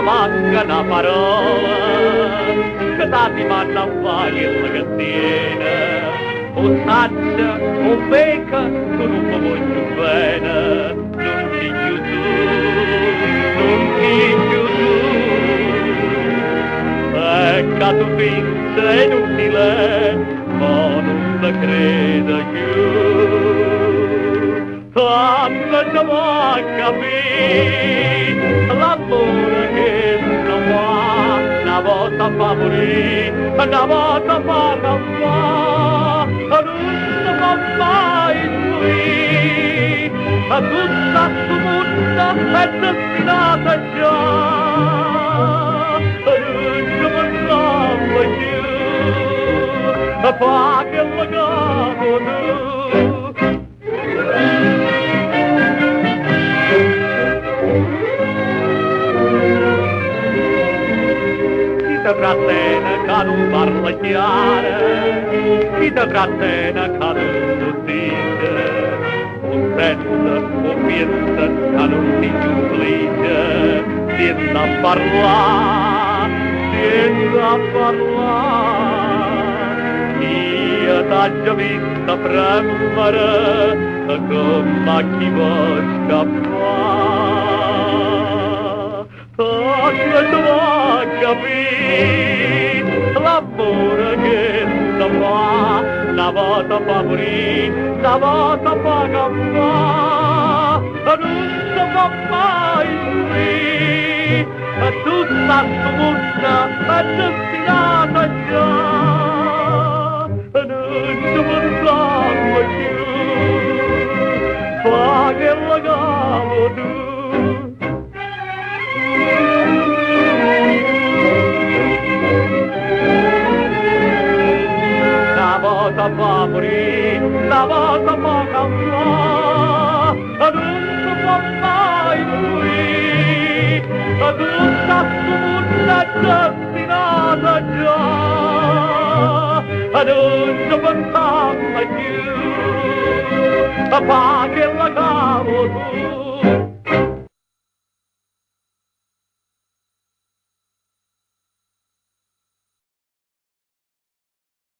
manca una parola, che t'anima non fa quella che tiene. O saccia, o becca, tu non mi voglio bene, non ti chiudo, non ti chiudo. Ecco tu pensa è inutile, ma non la creda più. Tanto ci va capire l'amore che non va, una volta fa morire, una volta fa campare, non si può mai morire, ma tutta sta mondo è destinata già, non ci pensavo più, fa che la capo tu. Chi te trattiene che non parla chiaro, chi te trattiene che non lo dice, o sente o pensa che non ti giudice, senza parlare, senza parlare. Io t'ho già vista premere come chi vuol scappare. Tanto tu vuoi capire l'amore che si fa, una volta fa morire, una volta fa campare, non si può mai morire, e tutta sta mondo è destinata già, non ci pensavo più, fa che la cavo tu. Una volta fa morire, una volta fa campare, non si può mai morire, tutta sta mondo è destinata già, non ci pensavo più, fa che la cavo tu.